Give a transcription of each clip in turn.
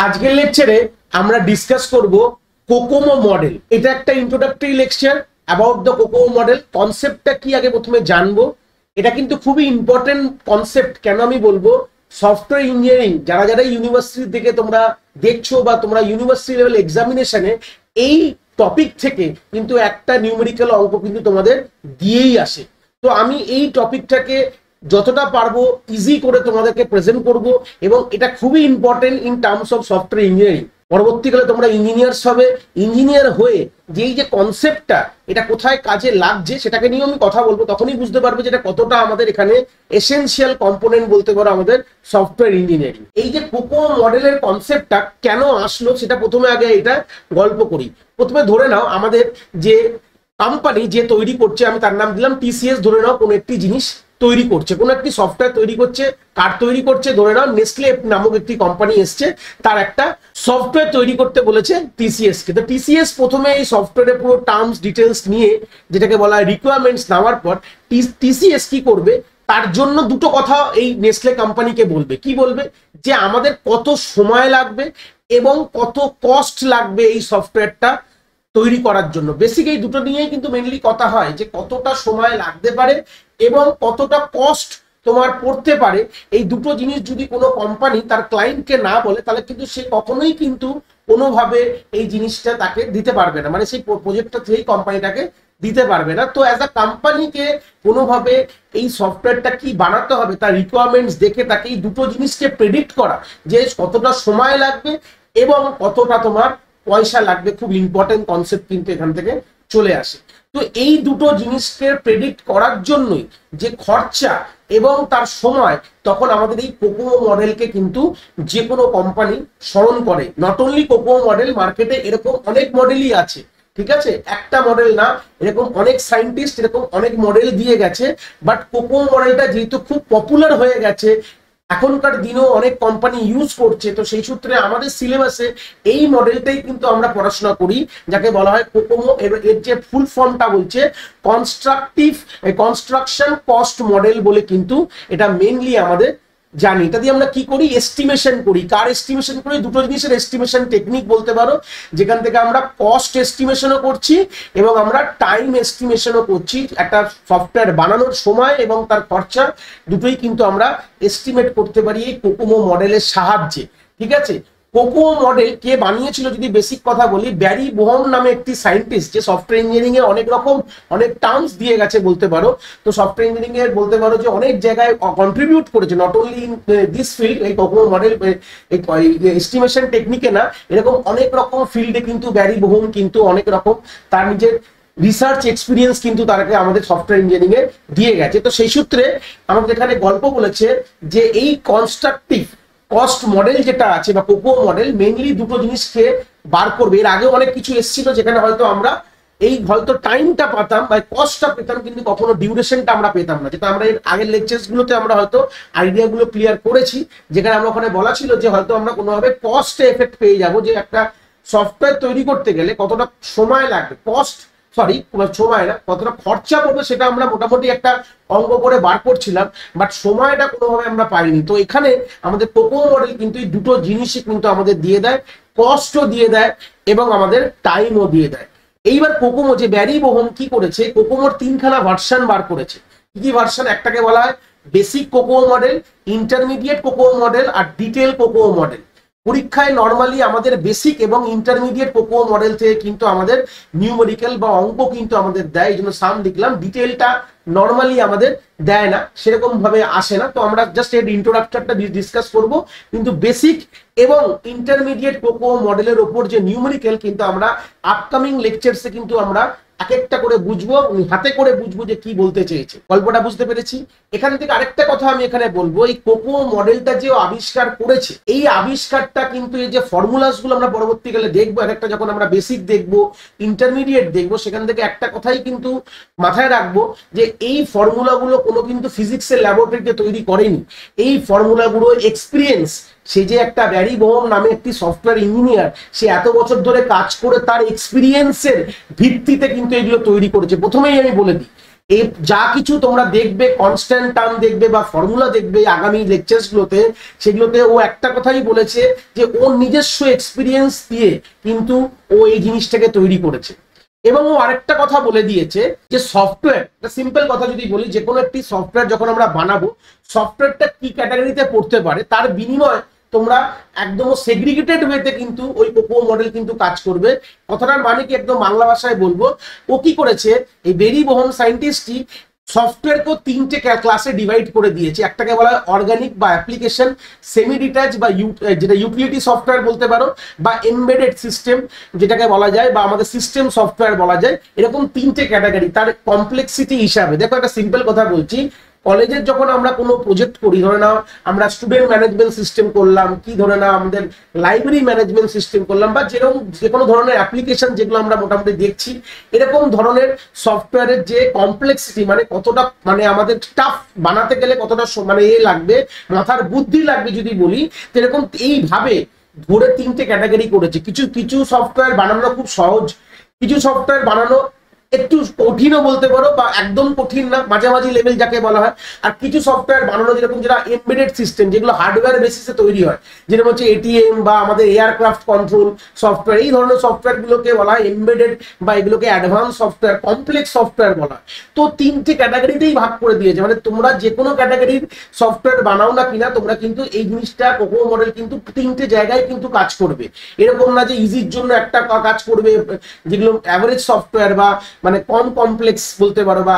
আজকের লেকচারে আমরা ডিসকাস করব কোকোমো মডেল। এটা একটা introductory lecture about the COCOMO model. কনসেপ্টটা কি আগে প্রথমে জানবো। এটা কিন্তু খুবই ইম্পর্টেন্ট কনসেপ্ট। কেন আমি বলবো, সফটওয়্যার ইঞ্জিনিয়ারিং যারা যারা ইউনিভার্সিটি থেকে তোমরা দেখছো বা তোমরা ইউনিভার্সিটি লেভেল এক্সামিনেশনে এই টপিক থেকে কিন্তু একটা নিউমেরিক্যাল অঙ্ক কিন্তু তোমাদের দিয়েই আসে। তো আমি এই টপিকটাকে যতটা পারবো ইজি করে তোমাদেরকে প্রেজেন্ট করব, এবং এটা খুবই important in terms of software engineering. পরবর্তীকালে তোমরা ইঞ্জিনিয়ার্স হবে, ইঞ্জিনিয়ার হয়ে যেই যে কনসেপ্টটা এটা কোথায় কাজে লাগছে সেটাকে নিয়ে আমি কথা বলবো, তখনই বুঝতে পারবে যে এটা কতটা আমাদের এখানে এসেনশিয়াল কম্পোনেন্ট বলতে পারো আমাদের সফটওয়্যার ইঞ্জিনিয়ারিং। এই যে কোকোমো মডেলের কনসেপ্টটা কেন আসলো সেটা প্রথমে আগে এটা গল্প করি। প্রথমে ধরে নাও আমাদের যে কোম্পানি যে তৈরি করছে, আমি তার নাম দিলাম টিসিএস। ধরে নাও কোনো একটি জিনিস তৈরি করছে, কোনো একটি সফটওয়্যার তৈরি করছে। কার তৈরি করছে? ধরে নাও নেসলে নামক একটি কোম্পানি এসছে, তার একটা সফটওয়্যার তৈরি করতে বলেছে টিসিএস কে। তো টিসিএস প্রথমে এই সফটওয়্যারের পুরো টার্মস ডিটেলস নিয়ে, যেটাকে বলা হয় রিকোয়ারমেন্টস, নেওয়ার পর টিসিএস কি করবে, তার জন্য দুটো কথা এই নেসলে কোম্পানিকে বলবে। কি বলবে? যে আমাদের কত সময় লাগবে এবং কত কস্ট লাগবে এই সফটওয়্যারটা তৈরি করার জন্য। বেসিক এই দুটো নিয়েই কিন্তু মেনলি কথা হয়, যে কতটা সময় লাগতে পারে এবং কতটা কস্ট তোমার পড়তে পারে। এই দুটো জিনিস যদি কোনো কোম্পানি তার ক্লায়েন্টকে না বলে, তাহলে কিন্তু সে কখনোই কিন্তু কোনোভাবে এই জিনিসটা তাকে দিতে পারবে না, মানে সেই প্রজেক্টটা সেই কোম্পানিটাকে দিতে পারবে না। তো অ্যাজ আ কোম্পানিকে কোনোভাবে এই সফটওয়্যারটা কি বানাতে হবে তার রিকোয়ারমেন্টস দেখে তাকে এই দুটো জিনিসকে প্রেডিক্ট করা, যে কতটা সময় লাগবে এবং কতটা তোমার পয়সা লাগবে। খুব ইম্পর্টেন্ট কনসেপ্ট কিন্তু এখান থেকে চলে আসে। তো এই দুটো জিনিসকে প্রেডিক্ট করার জন্যই যে খরচা এবং তার সময়, তখন আমাদের এই কোকোমো মডেলকে কিন্তু যে কোনো কোম্পানি স্মরণ করে। নট অনলি কোকোমো মডেল, মার্কেটে এরকম অনেক মডেলই আছে, ঠিক আছে? একটা মডেল না, এরকম অনেক সায়েন্টিস্ট এরকম অনেক মডেল দিয়ে গেছে। বাট কোকোমো মডেলটা যেহেতু খুব পপুলার হয়ে গেছে, এখনকার দিনেও অনেক কোম্পানি ইউজ করছে, তো সেই সূত্রে আমাদের সিলেবাসে এই মডেলটাই কিন্তু আমরা পড়াশোনা করি, যাকে বলা হয় কোকোমো। এর যে ফুল ফর্মটা বলছে কনস্ট্রাকশন কস্ট মডেল বলে কিন্তু এটা মেইনলি আমাদের জানি। এটা দিয়ে আমরা কি করি? এস্টিমেশন করি। কার এস্টিমেশন করি? দুটো জিনিসের এস্টিমেশন টেকনিক বলতে পারো, যেখান থেকে আমরা কস্ট এস্টিমেশনও করছি এবং আমরা টাইম এস্টিমেশনও করছি। একটা সফটওয়্যার বানানোর সময় এবং তার খরচা দুটোই কিন্তু আমরা এস্টিমেট করতে পারি এই কোকোমো মডেলের সাহায্যে, ঠিক আছে? কোকোমো মডেল কে বানিয়েছিল যদি বেসিক কথা বলি, ব্যারি বোহম নামে একটি সায়েন্টিস্ট, যে সফটওয়্যার ইঞ্জিনিয়ারিং এ অনেক টার্মস দিয়ে গেছে বলতে পারো। তো সফটওয়্যার ইঞ্জিনিয়ারিং এর বলতে পারো যে অনেক জায়গায় কন্ট্রিবিউট করেছে, not only in this field. এই কোকোমো মডেল এস্টিমেশন টেকনিকে না, এরকম অনেক রকম ফিল্ডে কিন্তু ব্যারি বোহম কিন্তু অনেক রকম তার নিজের রিসার্চ এক্সপিরিয়েন্স কিন্তু তাকে আমাদের সফটওয়্যার ইঞ্জিনিয়ারিং এ দিয়ে গেছে। তো সেই সূত্রে আমাদের এখানে গল্প বলেছে যে এই কনস্ট্রাকটিভ কস্ট মডেল যেটা আছে বা কোকোমো মডেল মেইনলি দুটো জিনিসকে বার করবে। এর আগে অনেক কিছু এসেছিল যেখানে হয়তো আমরা হয়তো টাইমটা পেতাম বা কস্টটা পেতাম, কিন্তু কখনো ডিউরেশনটা আমরা পেতাম না, যেটা আমরা এর আগের লেকচার্স গুলোতে আমরা হয়তো আইডিয়াগুলো ক্লিয়ার করেছি, যেখানে আমরা ওখানে বলা ছিল যে হয়তো আমরা কোনোভাবে কস্টে এফেক্ট পেয়ে যাব, যে একটা সফটওয়্যার তৈরি করতে গেলে কতটা সময় লাগবে, সময় না, কতটা খরচা পড়বে সেটা আমরা মোটামুটি একটা অঙ্ক করে বার করছিলাম, বাট সময়টা কোনোভাবে আমরা পাইনি। তো এখানে আমাদের কোকোমো মডেল কিন্তু এই দুটো জিনিসই কিন্তু আমাদের দিয়ে দেয়, কস্টও দিয়ে দেয় এবং আমাদের টাইমও দিয়ে দেয়। এইবার কোকোমো যে ব্যারি বোহম কি করেছে, কোকোমোর তিনখানা ভার্সন বার করেছে। কি ভার্সন? একটাকে বলা হয় basic COCOMO model, intermediate COCOMO model আর ডিটেল কোকোমো মডেল। পরীক্ষায় নর্মালি আমাদের বেসিক এবং ইন্টারমিডিয়েট কোকোমো মডেল থেকে কিন্তু আমাদের নিউমেরিক্যাল বা অঙ্ক কিন্তু আমাদের দেয়, এই জন্য সাম লিখলাম। ডিটেলটা নর্মালি আমাদের দেয় না, সেরকম ভাবে আসে না। তো আমরা জাস্ট এর ইন্ট্রোডাক্টরটা ডিসকাস করব, কিন্তু বেসিক এবং ইন্টারমিডিয়েট কোকোমো মডেলের ওপর যে নিউমেরিক্যাল কিন্তু আমরা আপকামিং লেকচারসে কিন্তু আমরা এক একটা করে বুঝবো, হাতে করে বুঝবো যে কি বলতে চেয়েছে। গল্পটা বুঝতে পেরেছি? এখান থেকে আরেকটা কথা আমি এখানে বলবো, এই কোকোমো মডেলটা যে আবিষ্কার করেছে, এই আবিষ্কারটা কিন্তু এই যে ফর্মুলাস গুলো আমরা পরবর্তীকালে দেখবো, একটা যখন আমরা বেসিক দেখবো, ইন্টারমিডিয়েট দেখবো, সেখান থেকে একটা কথাই কিন্তু মাথায় রাখবো, যে এই ফর্মুলাগুলো কোনো কিন্তু ফিজিক্সের ল্যাবরেটরিতে তৈরি করেনি। এই ফর্মুলাগুলো এক্সপিরিয়েন্স, সে যে একটা ব্যারি বোহম নামে একটি সফটওয়্যার ইঞ্জিনিয়ার, সে এত বছর ধরে কাজ করে তার এক্সপিরিয়েন্সের ভিত্তিতে কিন্তু এগুলো তৈরি করেছে। প্রথমেই আমি বলে দিই, এই যা কিছু তোমরা দেখবে কনস্ট্যান্ট টার্ম দেখবে বা ফর্মুলা দেখবে আগামী লেকচার্স গুলোতে, সেগুলোতে ও একটা কথাই বলেছে যে ও নিজস্ব এক্সপিরিয়েন্স দিয়ে কিন্তু ও এই জিনিসটাকে তৈরি করেছে। এবং ও আরেকটা কথা বলে দিয়েছে যে সফটওয়্যার, সিম্পল কথা যদি বলি, যে কোনো একটি সফটওয়্যার যখন আমরা বানাবো, সফটওয়্যারটা কি ক্যাটাগরিতে পড়তে পারে তার বিনিময়ে তোমরা একদম সেগ্রিগেটেড ওয়েতে কিন্তু ওই কোকো মডেল কিন্তু কাজ করবে। কথাটার মানে কি, একদম বাংলা ভাষায় বলবো, ও কি করেছে, এই বেরি বোহম সায়েন্টিস্টই সফটওয়্যারকেও তিনটে ক্লাসে ডিভাইড করে দিয়েছে। একটাকে বলা হয় অর্গানিক বা অ্যাপ্লিকেশন, সেমি ডিটাচ বা যেটা ইউটিলিটি সফটওয়্যার বলতে পারো, বা এমবেডেড সিস্টেম যেটাকে বলা যায়, বা আমাদের সিস্টেম সফটওয়্যার বলা যায়। এরকম তিনটে ক্যাটাগরি তার কমপ্লেক্সিটি হিসাবে। দেখো একটা সিম্পল কথা বলছি, কলেজের যখন আমরা কোনো প্রজেক্ট করি, ধরে নাও আমরা স্টুডেন্ট ম্যানেজমেন্ট সিস্টেম করলাম, কি ধরে নাও আমাদের লাইব্রেরি ম্যানেজমেন্ট সিস্টেম করলাম, বা যেরকম যে কোনো ধরনের অ্যাপ্লিকেশন যেগুলো আমরা মোটামুটি দেখছি, এরকম ধরনের সফটওয়্যারের যে কমপ্লেক্সিটি, মানে কতটা, মানে আমাদের টাফ বানাতে গেলে কতটা মানে লাগবে, মাথার বুদ্ধি লাগবে যদি বলি, এরকম এইভাবে ধরে তিনটে ক্যাটাগরি করেছে। কিছু কিছু সফটওয়্যার বানানো খুব সহজ, কিছু সফটওয়্যার বানানো একটু কঠিনও বলতে পারো, বা একদম কঠিন না, মাঝামাঝি লেভেল যাকে বলা হয়। আর কিছু সফটওয়্যার বানানো যেরকম যেটা এমবেডেড সিস্টেম, যেগুলো হার্ডওয়্যার বেসিসে তৈরি হয়, যেরকম হচ্ছে এটিএম বা আমাদের এয়ারক্রাফট কন্ট্রোল সফটওয়্যার, এই ধরনের সফটওয়্যার গুলোকে বলা হয় এমবেডেড, বা এগুলোকে অ্যাডভান্স সফটওয়্যার, কমপ্লেক্স সফটওয়্যার বলা হয়। তো তিনটে ক্যাটাগরিতেই ভাগ করে দিয়েছে, মানে তোমরা যে কোনো ক্যাটাগরির সফটওয়্যার বানাও না কিনা, তোমরা কিন্তু এই জিনিসটা কোকো মডেল কিন্তু তিনটে জায়গায় কিন্তু কাজ করবে। এরকম না যে ইজির জন্য একটা কাজ করবে, যেগুলো অ্যাভারেজ সফটওয়্যার বা মানে কম কমপ্লেক্স বলতে পারো, বা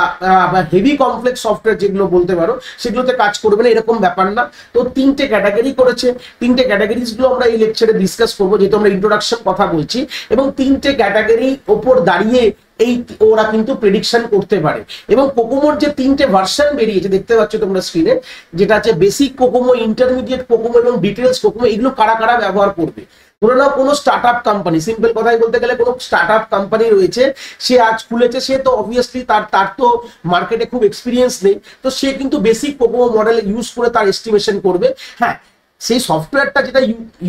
হেভি কমপ্লেক্স সফটওয়্যার যেগুলো বলতে পারো, সেগুলোতে কাজ করবে না, এরকম ব্যাপার না। তো তিনটে ক্যাটাগরি করেছে, তিনটে ক্যাটাগরিজ গুলো আমরা এই লেকচারে ডিসকাস করবো, যেহেতু আমরা ইন্ট্রোডাকশন কথা বলছি। এবং তিনটে ক্যাটাগরি ওপর দাঁড়িয়ে এই ওরা কিন্তু প্রেডিকশন করতে পারে। এবং কোকোমোর যে তিনটে ভার্সন বেরিয়েছে দেখতে পাচ্ছ তোমরা স্ক্রিনে, যেটা আছে বেসিক কোকোমো, ইন্টারমিডিয়েট কোকোমো এবং ডিটেলস কোকোমো, এগুলো কারা কারা ব্যবহার করবে। ধরে নাও কোনো স্টার্ট আপ কোম্পানি, সিম্পল কথাই বলতে গেলে কোনো স্টার্ট আপ কোম্পানি রয়েছে, সে আজ খুলেছে, সে তো অবভিয়াসলি তার তো মার্কেটে খুব এক্সপিরিয়েন্স নেই, তো সে কিন্তু বেসিক কোকোমো মডেল ইউজ করে তার এস্টিমেশন করবে। হ্যাঁ, সেই সফটওয়্যারটা যেটা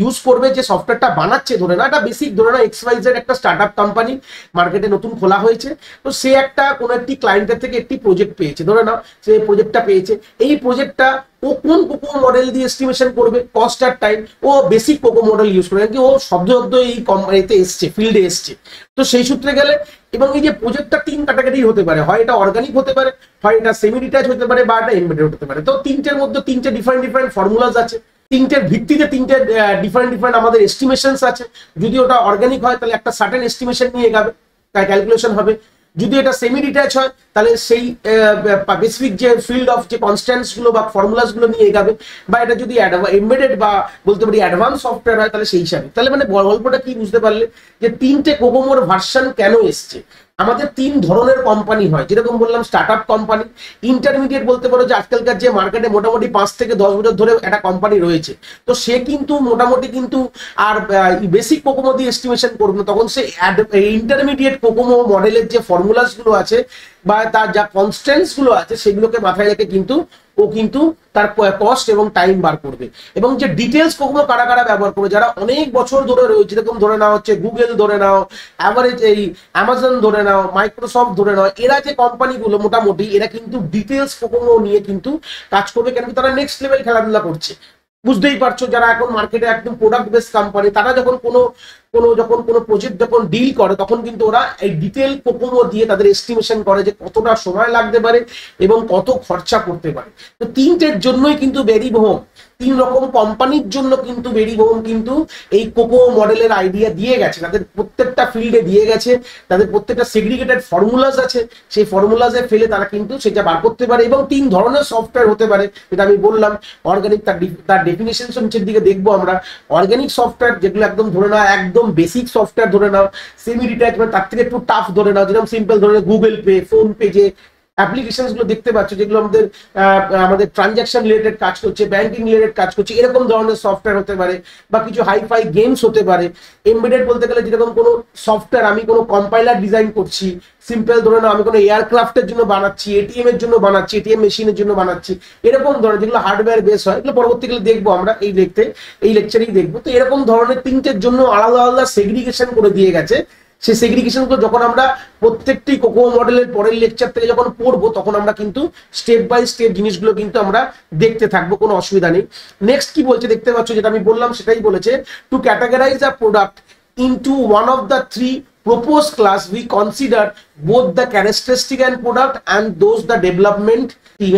ইউজ করবে, যে সফটওয়্যারটা বানাচ্ছে, ধরে না এটা বেসিক, ধরে না এক্সওয়াইজেড একটা স্টার্ট আপ কোম্পানি মার্কেটে নতুন খোলা হয়েছে, তো সে একটা কোনো একটি ক্লায়েন্টের থেকে একটি প্রজেক্ট পেয়েছে, ধরে নাও সে প্রজেক্টটা পেয়েছে, এই প্রজেক্টটা ও কোন কোকো মডেল দিয়ে এস্টিমেশন করবে, কস্ট আর টাইম, ও বেসিক কোকো মডেল ইউজ করবে, কি ও শব্দ এই কোম্পানিতে এসছে, ফিল্ডে এসছে। তো সেই সূত্রে গেলে, এবং এই যে প্রজেক্টটা তিন ক্যাটাগরি হতে পারে, হয় এটা অর্গানিক হতে পারে, হয় এটা সেমি ডিটাচ হতে পারে, বা এটা এমবেডেড হতে পারে। তো তিনটের মধ্যে তিনটে ডিফারেন্ট ফর্মুলাস আছে, তিনটের ভিত্তিতে তিনটে ডিফারেন্ট আমাদের এস্টিমেশনস আছে। যদি ওটা অর্গানিক হয় তাহলে একটা সার্টেন এস্টিমেশন নিয়ে যাবে, ক্যালকুলেশন হবে। যদি এটা সেমি ডিট্যাচ হয় তাহলে সেই স্পেসিফিক যে ফিল্ড অফ যে কনস্ট্যান্টস গুলো বা ফর্মুলাস গুলো নিয়ে এগাবে, বা এটা যদি এমবেডেড বা বলতে পারি অ্যাডভান্স সফটওয়্যার হয় তাহলে সেই হিসাবে। তাহলে মানে গল্পটা কি বুঝতে পারলে, যে তিনটে কোকোমোর ভার্সন কেন এসছে। আমাদের তিন ধরনের কোম্পানি হয়, যেরকম বললাম স্টার্ট আপ কোম্পানি, ইন্টারমিডিয়েট বলতে পারো যে আজকালকার যে মার্কেটে মোটামুটি 5 থেকে 10 বছর ধরে একটা কোম্পানি রয়েছে, তো সে কিন্তু মোটামুটি কিন্তু আর বেসিক কোকোমো দিয়ে এস্টিমেশন করবে না, তখন সে ইন্টারমিডিয়েট কোকোমো মডেলের যে ফর্মুলাস গুলো আছে বা তার যা কনস্ট্যান্টস গুলো আছে সেগুলোকে মাথায় রেখে কিন্তু ও কিন্তু তার কস্ট এবং টাইম বার করবে। এবং যে ডিটেলস কোকোমো কারা কারা ব্যবহার করবে, যারা অনেক বছর ধরে রয়েছে, যেরকম ধরে নাও হচ্ছে গুগল, ধরে নাও অ্যাভারেজ এই অ্যামাজন, ধরে নাও মাইক্রোসফট, ধরে নাও, এরা যে কোম্পানিগুলো মোটামুটি এরা কিন্তু ডিটেলস কোকোমো নিয়ে কিন্তু কাজ করবে, কেন কি তারা নেক্সট লেভেল খেলাধুলা করছে। বুঝতেই পারছো, যারা এখন মার্কেটে একদম প্রোডাক্ট বেস কোম্পানি, তারা যখন কোনো প্রজেক্ট যখন ডিল করে, তখন কিন্তু ওরা এই ডিটেল কোকোমো দিয়ে তাদের এস্টিমেশন করে যে কতটা সময় লাগতে পারে এবং কত খরচা করতে পারে। তো তিনটের জন্যই কিন্তু বেরি বোহম, তিন রকম কোম্পানির জন্য কিন্তু বেরি বোহম কিন্তু এই কোকো মডেলের আইডিয়া দিয়ে গেছে, তাদের প্রত্যেকটা ফিল্ডে দিয়ে গেছে, তাদের প্রত্যেকটা সেগ্রিগেটেড ফর্মুলাস আছে, সেই ফর্মুলাসে ফেলে তারা কিন্তু সেটা বার করতে পারে। এবং তিন ধরনের সফটওয়্যার হতে পারে, যেটা আমি বললাম অর্গানিক, তার ডেফিনেশন নিচের দিকে দেখবো আমরা। অর্গানিক সফটওয়্যার যেগুলো একদম ধরে নাও একদম বেসিক সফটওয়্যার, ধরে নাও সেমি ডিট্যাচমেন্ট, তার থেকে একটু টাফ ধরে নাও, যেরকম সিম্পল ধরে গুগল পে, ফোন পে, যে অ্যাপ্লিকেশন গুলো দেখতে পাচ্ছ, যেগুলো আমাদের ট্রানজাকশন রিলেটেড কাজ করছে, ব্যাংকিং রিলেটেড কাজ করছে, এরকম ধরনের সফটওয়্যার হতে পারে, বা কিছু হাইফাই গেমস হতে পারে। এমবেডেড বলতে গেলে যেরকম কোনো সফটওয়্যার আমি কোনো কম্পাইলার ডিজাইন করছি, সিম্পল ধরে নাও আমি কোনো এয়ারক্রাফটের জন্য বানাচ্ছি, এটিএম এর জন্য বানাচ্ছি, এটিএম মেশিনের জন্য বানাচ্ছি, এরকম ধরনের যেগুলো হার্ডওয়্যার বেস হয়, এগুলো পরবর্তীকালে দেখবো আমরা এই লেকচারেই দেখবো। তো এরকম ধরনের তিনটের জন্য আলাদা আলাদা সেগ্রিগেশন করে দিয়ে গেছে, সেই সেগ্রিগেশনগুলো যখন আমরা প্রত্যেকটি কোকো মডেলের পরের লেকচার থেকে যখন পড়বো তখন আমরা কিন্তু স্টেপ বাই স্টেপ জিনিসগুলো কিন্তু আমরা দেখতে থাকবো, কোনো অসুবিধা নেই। নেক্সট কি বলছে দেখতে পাচ্ছ, যেটা আমি বললাম সেটাই বলেছে, to categorize a product into one of the three proposed class we consider both the characteristic and product and those the development।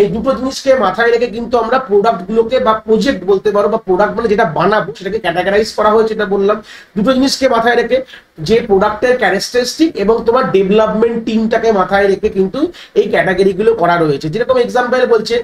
এই দুটো জিনিসকে মাথায় রেখে কিন্তু আমরা প্রোডাক্ট গুলোকে বা প্রজেক্ট বলতে পারো বা প্রোডাক্ট মানে যেটা বানাবো সেটাকে ক্যাটাগরাইজ করা হয়েছে, এটা বললাম। দুটো জিনিসকে মাথায় রেখে, যে প্রোডাক্টের ক্যারেক্টারিস্টিক এবং তোমার ডেভেলপমেন্ট টিমটাকে মাথায় রেখে কিন্তু এই ক্যাটাগরিগুলো করা রয়েছে। যেরকম এক্সাম্পল বলছে,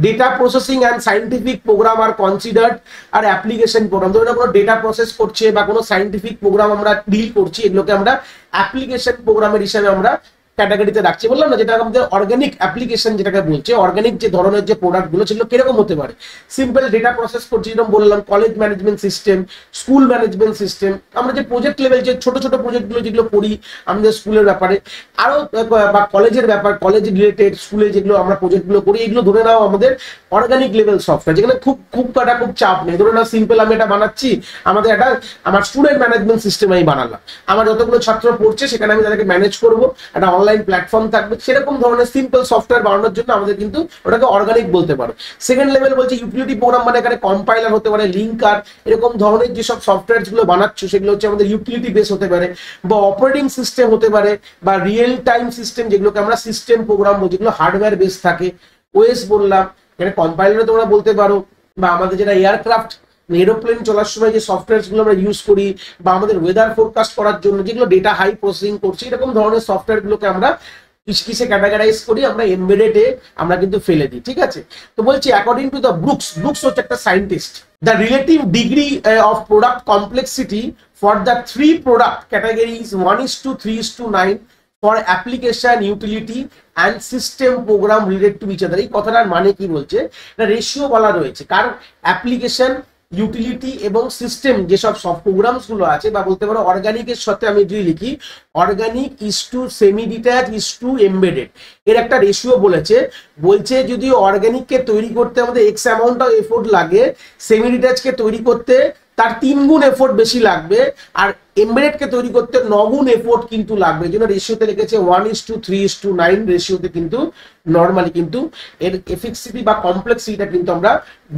data processing and scientific program are considered are application program. ধরুন কোনো ডেটা প্রসেস করছে বা কোনো সাইন্টিফিক প্রোগ্রাম আমরা ডিল করছি, এগুলোকে আমরা অ্যাপ্লিকেশন প্রোগ্রামের হিসাবে আমরা ক্যাটাগরিতে রাখছি। বললাম না, যেটা আমাদের অর্গানিক অ্যাপ্লিকেশন যেটাকে বলছে, অর্গানিক যে ধরনের যে প্রোডাক্টগুলো সেগুলো কিরকম হতে পারে। সিম্পল ডেটা প্রসেস করছি, যেরকম বললাম college management system, school management system. আমরা যে প্রজেক্ট লেভেল যে ছোট ছোট প্রজেক্টগুলো যেগুলো করি আমাদের স্কুলের ব্যাপারে, আরো বা কলেজের ব্যাপার, কলেজ রিলেটেড স্কুলে যেগুলো আমরা প্রজেক্টগুলো করি, এগুলো ধরে নাও আমাদের অর্গানিক লেভেল সফটওয়্যার, যেখানে খুব চাপ নেই। ধরে নাও সিম্পল আমি এটা বানাচ্ছি, আমাদের একটা আমার স্টুডেন্ট ম্যানেজমেন্ট সিস্টেম আমি বানালাম, আমার যতগুলো ছাত্র পড়ছে সেখানে আমি তাদেরকে ম্যানেজ করবো, একটা অনলাইন প্ল্যাটফর্ম থাকবে। সেরকম ধরনের সিম্পল সফটওয়্যার বানানোর জন্য আমাদের কিন্তু ওটাকে অর্গানিক বলতে পারো। সেকেন্ড লেভেল বলছে ইউটিলিটি প্রোগ্রাম, মানে এখানে কম্পাইলার হতে পারে, লিঙ্কার, এরকম ধরনের যেসব সফটওয়্যার গুলো বানাচ্ছ সেগুলো হচ্ছে আমাদের ইউটিলিটি বেস হতে পারে, বা অপারেটিং সিস্টেম হতে পারে, বা রিয়েল টাইম সিস্টেম যেগুলোকে আমরা সিস্টেম প্রোগ্রাম বলি, যেগুলো হার্ডওয়্যার বেস থাকে। ওএস বললাম, এখানে কম্পাইলার তোমরা বলতে পারো, বা আমাদের যেটা এয়ারক্রাফট এরোপ্লেন চলার সময় যে সফটওয়্যার গুলো আমরা ইউজ করি, বা আমাদের ওয়েদার ফোরকাস্ট করার জন্য যেগুলো ডেটা হাই প্রসেসিং করছি, এরকম ধরনের সফটওয়্যার গুলোকে আমরা কিসে ক্যাটাগরাইজ করি, আমরা এমবেডেডে আমরা কিন্তু ফেলে দিই। ঠিক আছে, তো বলছি অ্যাকর্ডিং টু দ্য ব্রুকস হচ্ছে একটা scientist, the relative degree of product complexity for the three product categories 1:3:9 for application, utility and system program related to each other. এই কথাটার মানে কি বলছে, এটা রেশিও বলা রয়েছে, কারণ অ্যাপ্লিকেশন, ইউটিলিটি এবং সিস্টেম যেসব সব প্রোগ্রামস গুলো আছে, বা বলতে পারো অর্গানিকের সাথে আমি যদি লিখি organic is to semi detach is to embedded, এর একটা রেশিও বলছে যদি অর্গানিককে তৈরি করতে আমাদের এক্স অ্যামাউন্ট অফ এফোর্ট লাগে, সেমি ডিট্যাচকে তৈরি করতে তার 3 গুণ এফোর্ট বেশি লাগবে, আর এমবেডেডকে তৈরি করতে 9 গুণ এফোর্ট কিন্তু লাগবে। এই জন্য রেশিওতে লিখেছে 1:3:9 রেশিওতে কিন্তু নর্মালি কিন্তু এর এফিক্সিটি বা কমপ্লেক্সিটিটা কিন্তু আমরা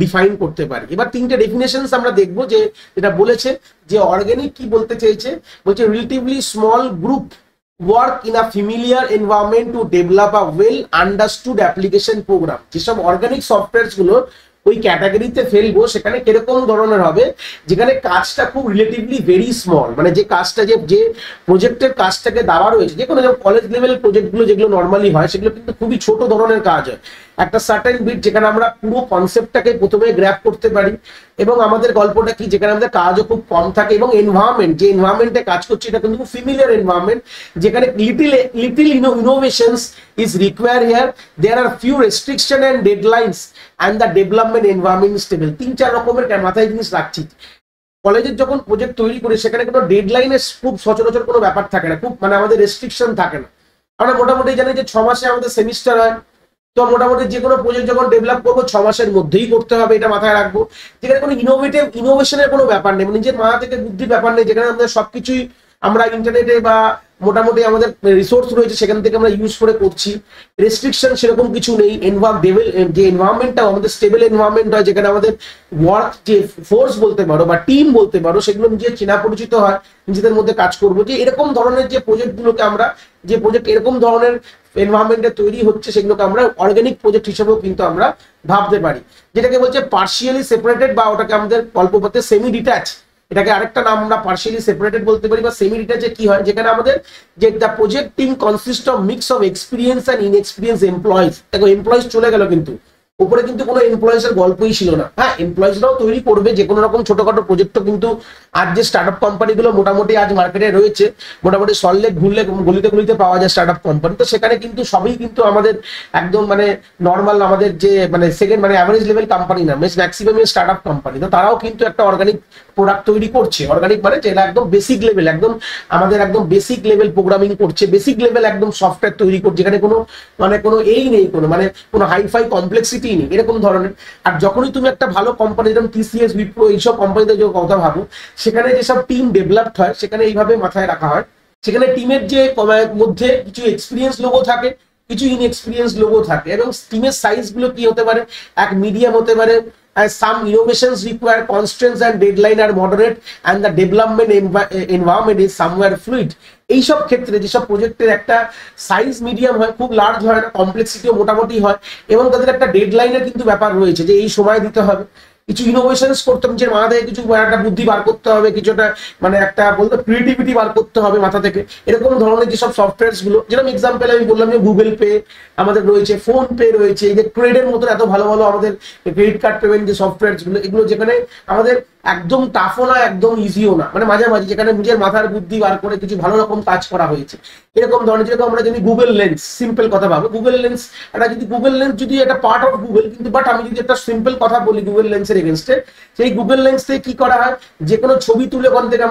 ডিফাইন করতে পারি। এবার তিনটে ডেফিনেশনস আমরা দেখবো, যে যেটা বলেছে যে অর্গানিক কি বলতে চেয়েছে, বলছে relatively small group work in a familiar environment to develop a well understood application program। যেসব অর্গানিক সফটওয়্যার গুলো ওই ক্যাটাগরিতে ফেলবো সেখানে কিরকম ধরনের হবে, যেখানে কাজটা খুব রিলেটিভলি ভেরি স্মল, মানে যে কাজটা যে প্রজেক্টের কাজটাকে দেওয়া রয়েছে, যে কোনো কলেজ লেভেল প্রজেক্টগুলো যেগুলো নর্মালি হয় সেগুলো কিন্তু খুবই ছোট ধরনের কাজ হয়, একটা সার্টেন বিট যেখানে আমরা পুরো কনসেপ্টটাকে প্রথমে গ্র্যাপ করতে পারি, এবং আমাদের গল্পটা কি যেখানে আমাদের কাজও খুব কম থাকে, এবং এনভায়রনমেন্ট যে এনভায়রনমেন্টে কাজ করছে এটা কিন্তু ফ্যামিলিয়ার এনভায়রনমেন্ট, যেখানে little innovations is require here, there are few restriction and deadlines and the development environment stable. 3-4 রকমের মাথায় জিনিস রাখছি। কলেজের যখন প্রজেক্ট তৈরি করি সেখানে কোনো ডেডলাইনের খুব সচরাচর কোনো ব্যাপার থাকে না, খুব মানে আমাদের রেস্ট্রিকশন থাকে না। আমরা মোটামুটি জানি যে 6 মাসে আমাদের সেমিস্টার হয়, তো মোটামুটি যে কোনো প্রজেক্ট যখন ডেভেলপ করবো 6 মাসের মধ্যেই করতে হবে, এটা মাথায় রাখবো। যেখানে কোনো ইনোভেশনের কোনো ব্যাপার নেই, নিজের মাথা থেকে বুদ্ধির ব্যাপার নেই, যেখানে আমাদের সবকিছুই আমরা ইন্টারনেটে বা মোটামুটি আমাদের রিসোর্স রয়েছে সেখান থেকে আমরা ইউজ করে করছি, রেস্ট্রিকশন সেরকম কিছু নেই। যে এনভায়রনমেন্টটা আমাদের স্টেবল এনভায়রনমেন্ট হয়, যেখানে আমাদের ওয়ার্ক যে ফোর্স বলতে পারো বা টিম বলতে পারো সেগুলো নিজের চেনা পরিচিত হয়, নিজেদের মধ্যে কাজ করবো। যে এরকম ধরনের যে প্রজেক্টগুলোকে আমরা, যে প্রজেক্ট এরকম ধরনের এনভায়রনমেন্টে তৈরি হচ্ছে সেগুলোকে আমরা অর্গানিক প্রজেক্ট হিসেবেও কিন্তু আমরা ভাবতে পারি। যেটাকে বলছে পার্শিয়ালি সেপারেটেড, বা ওটাকে আমাদের গল্প বলতে সেমি ডিট্যাচ, এটাকে আরেকটা নাম আমরা পার্শিয়ালি সেপারেটেড বলতে পারি, বা সেমি ডিট্যাচে কি হয়, যেখানে আমাদের যে the project team consist of mix of experience and inexperience employees. দেখো এমপ্লয়িজ চলে গেল, কিন্তু উপরে কিন্তু কোনো এমপ্লয়িজের গল্পই ছিল না। হ্যাঁ, এমপ্লয়িজরাও তৈরি করবে যে কোনো রকম ছোটখাটো প্রজেক্টও, কিন্তু আজ যে স্টার্টআপ কোম্পানিগুলো মোটামুটি আজ মার্কেটে রয়েছে, মোটামুটি সল্টলেক ঘুরলে গলিতে পাওয়া যায় স্টার্টআপ কোম্পানি, তো সেখানে কিন্তু সবই কিন্তু আমাদের একদম মানে নর্মাল, আমাদের যে মানে সেকেন্ড মানে অ্যাভারেজ লেভেল কোম্পানি না, ম্যাক্সিমাম স্টার্টআপ কোম্পানি, তো তারাও কিন্তু একটা অর্গানিক প্রোডাক্ট তৈরি করছে। অর্গানিক মানে যেটা একদম বেসিক লেভেল, একদম আমাদের একদম বেসিক লেভেল প্রোগ্রামিং করছে, বেসিক লেভেল একদম সফটওয়্যার তৈরি করছে, যেখানে কোনো মানে কোনো এই নেই, কোনো হাইফাই কমপ্লেক্সিটি নেই, এরকম ধরনের। আর যখনই তুমি একটা ভালো কোম্পানি যেমন টিসিএস, উইপ্রো এইসব কোম্পানিতে যে কথা ভাবো, সেখানে যেসব টিম ডেভেলপড হয় সেখানে এইভাবে মাথায় রাখা হয় সেখানে টিমের যে মধ্যে কিছু এক্সপিরিয়েন্স লোগো থাকে, কিছু ইনএক্সপিরিয়েন্স লোগো থাকে, এবং টিমের সাইজ গুলো কি হতে পারে, এক মিডিয়াম হতে পারে, some innovations require constraints and deadline are moderate and the development environment is somewhere fluid. এইসব ক্ষেত্রে যেসব প্রজেক্টের একটা সাইজ মিডিয়াম হয়, খুব লার্জ হয় না, কমপ্লেক্সিটিও মোটামুটি হয়, এবং তাদের একটা ডেডলাইনের কিন্তু ব্যাপার রয়েছে যে এই সময় দিতে হবে, কিছু ইনোভেশনস করতে হবে, নিজের মাথা থেকে কিছু একটা বুদ্ধি বার করতে হবে, কিছুটা মানে একটা বলতে ক্রিয়েটিভিটি বার করতে হবে মাথা থেকে, এরকম ধরনের যেসব সফটওয়্যারস গুলো, যেরকম এক্সাম্পল আমি বললাম যে গুগল পে আমাদের রয়েছে, ফোন পে রয়েছে, এই যে ক্রেডের মতন এত ভালো ভালো আমাদের ক্রেডিট কার্ড পেমেন্ট যে সফটওয়্যারস গুলো, এগুলো যেখানে আমাদের একদম টাফও না একদম ইজিও না, মানে মাঝামাঝি, যেখানে নিজের মাথার বুদ্ধি বার করে কিছু ভালো রকম কাজ করা হয়েছে, এরকম ধরনের। যেরকম আমরা যদি গুগল লেন্স, সিম্পল কথা ভাবো, গুগল লেন্স এটা যদি গুগল লেন্স যদি একটা পার্ট অফ গুগল, কিন্তু বাট আমি যদি একটা সিম্পল কথা বলি গুগল লেন্সের এগেনস্টে, সেই গুগল লেন্স থেকে কি করা হয়, যে কোনো ছবি তুলে ওখান থেকে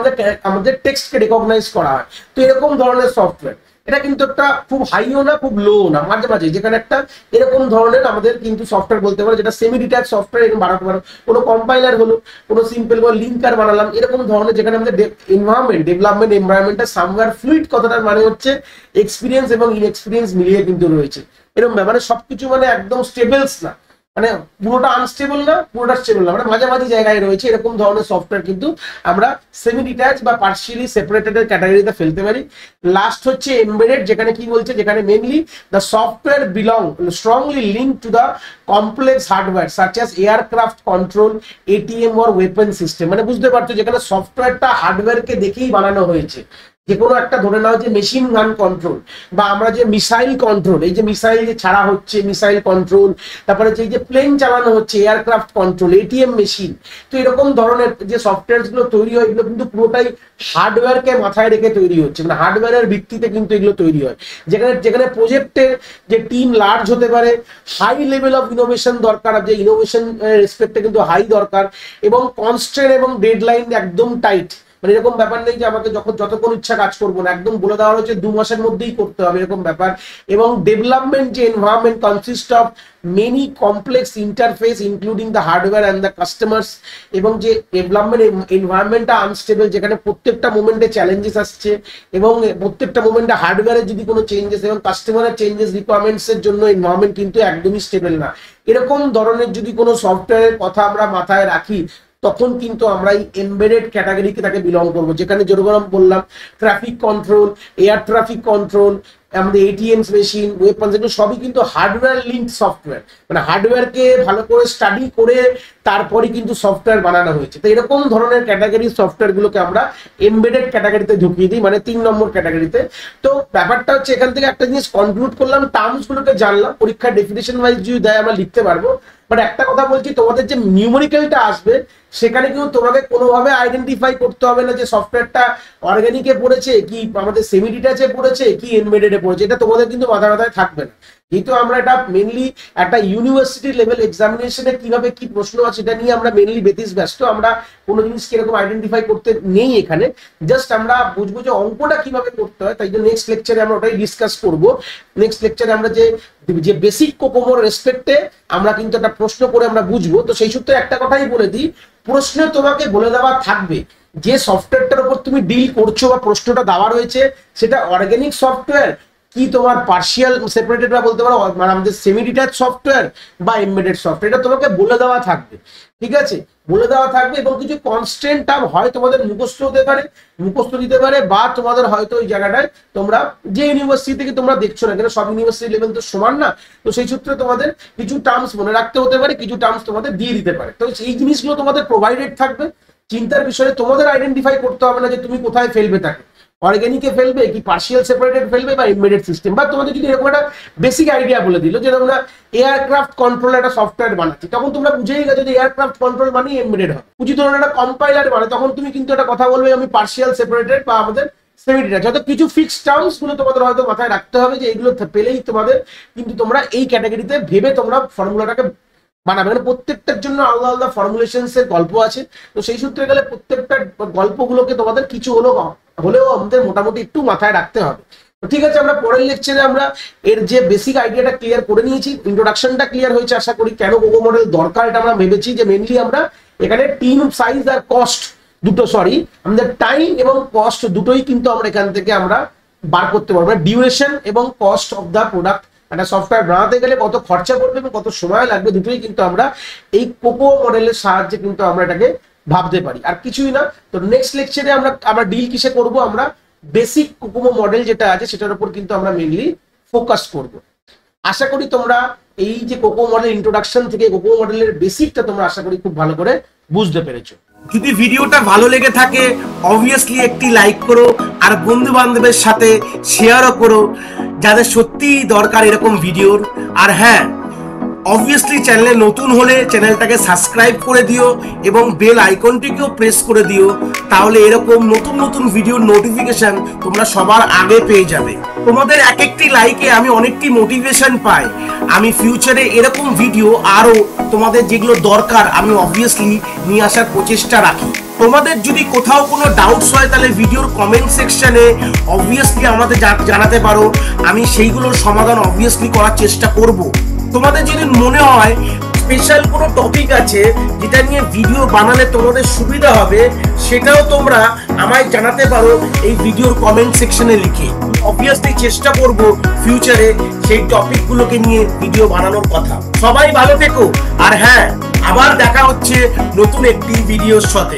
আমাদের টেক্সটকে রেকগনাইজ করা হয়। তো এরকম ধরনের সফটওয়্যার, এটা কিন্তু একটা খুব হাইও না খুব লো না, মাঝে মাঝে, যেখানে একটা এরকম ধরনের আমাদের কিন্তু সফটওয়্যার বলতে পারো, যেটা সেমি ডিট্যাচ সফটওয়্যার এরকম বানাতে পারো, কোনো কম্পাইলার হলো, কোনো সিম্পল বা লিঙ্কার বানালাম, এরকম ধরনের, যেখানে আমাদের ডেভেলপমেন্ট এনভায়রনমেন্টটা সামওয়্যার ফ্লুইড, কথাটার মানে হচ্ছে এক্সপিরিয়েন্স এবং ইনএক্সপিরিয়েন্স মিলিয়ে কিন্তু রয়েছে, এরকম মানে সবকিছু মানে একদম স্টেবলস না, মানে পুরোটা আনস্টেবল না, পুরোটা স্টেবল না, মানে মাঝামাঝি জায়গায় রয়েছে, এরকম ধরনের সফটওয়্যার কিন্তু আমরা সেমি ডিট্যাচ বা পার্শিয়ালি সেপারেটেড এর ক্যাটাগরিতে ফেলতে পারি। লাস্ট হচ্ছে এমবেডেড, যেখানে কি বলছে, যেখানে mainly the software belong strongly link to the complex hardware such as aircraft control, ATM or weapon system, মানে বুঝতে পারছো যেখানে সফটওয়্যারটা হার্ডওয়্যারকে দেখেই বানানো হয়েছে, যে কোনো একটা ধরে নাও যে মেশিন গান কন্ট্রোল, বা আমরা যে মিসাইল কন্ট্রোল, এই যে মিসাইল যে ছাড়া হচ্ছে মিসাইল কন্ট্রোল, তারপরে যে প্লেন চালানো হচ্ছে এয়ারক্রাফট কন্ট্রোল, এটিএম মেশিন, তো এরকম ধরনের যে সফটওয়্যার গুলো তৈরি হয়, এগুলো কিন্তু পুরোটাই হার্ডওয়্যারকে মাথায় রেখে তৈরি হচ্ছে, মানে হার্ডওয়্যারের ভিত্তিতে কিন্তু এগুলো তৈরি হয়, যেখানে যেখানে প্রজেক্টের যে টিম লার্জ হতে পারে, হাই লেভেল অফ ইনোভেশন দরকার, যে ইনোভেশন রেসপেক্টে কিন্তু হাই দরকার, এবং কনস্ট্রেন্ট এবং ডেডলাইন একদম টাইট, মানে এরকম ব্যাপার নেই যে আমাকে যতক্ষণ ইচ্ছা কাজ করবো না, একদম বলে দেওয়া হচ্ছে 2 মাসের মধ্যেই করতে হবে, এরকম ব্যাপার। এবং ডেভেলপমেন্ট যে environment consist of many complex interface including the hardware and the customers, এবং যে ডেভেলপমেন্ট এনভায়রনমেন্টটা আনস্টেবল, যেখানে প্রত্যেকটা মোমেন্টে চ্যালেঞ্জেস আসছে, এবং প্রত্যেকটা মোমেন্টে হার্ডওয়্যারের যদি কোনো চেঞ্জেস এবং কাস্টমারের চেঞ্জেস রিকোয়ারমেন্টস এর জন্য এনভায়রনমেন্ট কিন্তু একদমই স্টেবল না, এরকম ধরনের যদি কোনো সফটওয়্যারের কথা আমরা মাথায় রাখি, তখন কিন্তু আমরা এই এমবেডেড ক্যাটাগরিকে তাকে বিলং করবো, যেখানে যেরকম বললাম traffic control, air traffic control, আমাদের এটিএমস মেশিন, ওয়েপন্স, এগুলো সবই কিন্তু হার্ডওয়্যার লিঙ্ক সফটওয়্যার, মানে হার্ডওয়্যারকে ভালো করে স্টাডি করে তারপরে কিন্তু সফটওয়্যার বানানো হয়েছে। তো এরকম ধরনের ক্যাটাগরি সফটওয়্যার গুলোকে আমরা এমবেডেড ক্যাটাগরিতে ঢুকিয়ে দিই, মানে 3 নম্বর ক্যাটাগরিতে। তো ব্যাপারটা হচ্ছে এখান থেকে একটা জিনিস কনক্লুড করলাম, টার্মস গুলোকে জানলাম, পরীক্ষার ডেফিনেশন ওয়াইজ যদি দেয় আমরা লিখতে পারবো, বাট একটা কথা বলছি, তোমাদের যে নিউমেরিক্যালটা আসবে সেখানে কিন্তু তোমাকে কোনোভাবে আইডেন্টিফাই করতে হবে না যে সফটওয়্যারটা অর্গানিকে পড়েছে কি আমাদের সেমি ডিট্যাচে পড়েছে কি এমবেডেডে পড়েছে, এটা তোমাদের কিন্তু মাথায় থাকবে না, যেহেতু আমরা এটা মেনলি একটা ইউনিভার্সিটি লেভেল এক্সামিনেশনে কিভাবে কি প্রশ্ন আছে সেটা নিয়ে আমরা মেনলি বেতিস ব্যস্ত, আমরা কোনো জিনিস কিরকম আইডেন্টিফাই করতে নেই এখানে, জাস্ট আমরা বুঝবো যে অঙ্কটা কিভাবে করতে হয়, তাই জন্য নেক্সট লেকচারে আমরা ওটাই ডিসকাস করবো। নেক্সট লেকচারে আমরা যে বেসিক কোকোমোর রেসপেক্টে আমরা কিন্তু একটা প্রশ্ন করে আমরা বুঝবো। তো সেই সূত্রে একটা কথাই বলে দিই, প্রশ্ন তোমাকে বলে দেওয়া থাকবে যে সফটওয়্যারটার উপর তুমি ডিল করছো বা প্রশ্নটা দেওয়া রয়েছে সেটা অর্গানিক সফটওয়্যার কি তোমার পার্শিয়াল সেপারেটেড বা বলতে পারো মানে আমাদের সেমি ডিট্যাচ সফটওয়্যার বা এমবেডেড সফটওয়্যার, এটা তোমাকে বলে দেওয়া থাকবে, ঠিক আছে, বলে দেওয়া থাকবে। এবং কিছু কনস্ট্যান্ট টার্ম হয় তোমাদের মুখস্থ হতে পারে, মুখস্থ দিতে পারে, বা তোমাদের হয়তো ওই জায়গাটায় তোমরা যে ইউনিভার্সিটি থেকে তোমরা দেখছো না কেন, সব ইউনিভার্সিটি লেভেল তো সমান না, তো সেই সূত্রে তোমাদের কিছু টার্মস মনে রাখতে হতে পারে, কিছু টার্মস তোমাদের দিয়ে দিতে পারে। তো এই জিনিসগুলো তোমাদের প্রোভাইডেড থাকবে, চিন্তার বিষয়ে তোমাদের আইডেন্টিফাই করতে হবে না যে তুমি কোথায় ফেলবে তাকে, অর্গানিকে ফেলবে কি পার্শিয়াল সেপারেটেড ফেলবে বা এমবেডেড সিস্টেম। বা তোমাদের যদি এরকম একটা বেসিক আইডিয়া বলে দিল যে তোমরা এয়ারক্রাফট কন্ট্রোল একটা সফটওয়্যার বানাচ্ছি, তখন তোমরা বুঝেই গেছো যে এয়ারক্রাফট কন্ট্রোল মানে এমবেডেড হবে। বুঝি ধরনের একটা কম্পাইলার বানায়, তখন তুমি কিন্তু একটা কথা বলবে আমি পার্শিয়াল সেপারেটেড বা আমাদের সেমি ডিট্যাচ, হয়তো কিছু ফিক্সড টার্মস গুলো তোমাদের হয়তো মাথায় রাখতে হবে যে এইগুলো পেলেই তোমাদের কিন্তু তোমরা এই ক্যাটাগরিতে ভেবে তোমরা ফর্মুলাটাকে বানাবে, মানে প্রত্যেকটার জন্য আলাদা আলাদা ফর্মুলেশনস এর গল্প আছে। তো সেই সূত্রে গেলে প্রত্যেকটা গল্পগুলোকে তোমাদের কিছু হলেও আমাদের মোটামুটি একটু মাথায় রাখতে হবে। ঠিক আছে, আমরা পরের লেকচারে আমরা এর যে বেসিক আইডিয়াটা ক্লিয়ার করে নিয়েছি, ইন্ট্রোডাকশনটা ক্লিয়ার হয়েছে আশা করি, কেন কোকো মডেল দরকার এটা আমরা ভেবেছি যে মেনলি আমরা এখানে টিম সাইজ আর কস্ট দুটো সরি আমাদের টাইম এবং কস্ট দুটোই কিন্তু আমরা এখান থেকে আমরা বার করতে পারবো, ডিউরেশন এবং কস্ট অফ দ্য প্রোডাক্ট। একটা সফটওয়্যার বানাতে গেলে কত খরচা পড়বে এবং কত সময় লাগবে দুটোই কিন্তু আমরা এই কোকো মডেলের সাহায্যে কিন্তু আমরা এটাকে ভাবতে পারি, আর কিছুই না। তো নেক্সট লেকচারে আমরা ডিল কিসে করব, আমরা বেসিক কোকোমো মডেল যেটা আছে সেটার উপর কিন্তু আমরা মেইনলি ফোকাস করব। আশা করি তোমরা এই যে কোকো মডেল ইন্ট্রোডাকশন থেকে কোকো মডেলের বেসিকটা তোমরা আশা করি খুব ভালো করে বুঝতে পেরেছো। যদি ভিডিওটা ভালো লেগে থাকে অবভিয়াসলি একটি লাইক করো, আর বন্ধু বান্ধবের সাথে শেয়ারও করো যাদের সত্যিই দরকার এরকম ভিডিওর। আর হ্যাঁ, অবভিয়াসলি চ্যানেলে নতুন হলে চ্যানেলটাকে সাবস্ক্রাইব করে দিও এবং বেল আইকনটিকেও প্রেস করে দিও, তাহলে এরকম নতুন নতুন ভিডিওর নোটিফিকেশন তোমরা সবার আগে পেয়ে যাবে। তোমাদের এক একটি লাইকে আমি অনেকটি মোটিভেশন পাই, আমি ফিউচারে এরকম ভিডিও আরো তোমাদের যেগুলো দরকার আমি অবভিয়াসলি নিয়ে আসার প্রচেষ্টা রাখি। তোমাদের যদি কোথাও কোনো ডাউটস হয় তাহলে ভিডিওর কমেন্ট সেকশনে অবভিয়াসলি আমাদের জানাতে পারো, আমি সেইগুলোর সমাধান অবভিয়াসলি করার চেষ্টা করব। তোমাদের যদি মনে হয় স্পেশাল কোনো টপিক আছে যেটা নিয়ে ভিডিও বানালে তোমাদের সুবিধা হবে, সেটাও তোমরা আমায় জানাতে পারো এই ভিডিওর কমেন্ট সেকশনে লিখে। অবভিয়াসলি চেষ্টা করব ফিউচারে সেই টপিকগুলোকে নিয়ে ভিডিও বানানোর কথা। সবাই ভালো থেকো, আর হ্যাঁ, আবার দেখা হচ্ছে নতুন একটি ভিডিওর সাথে।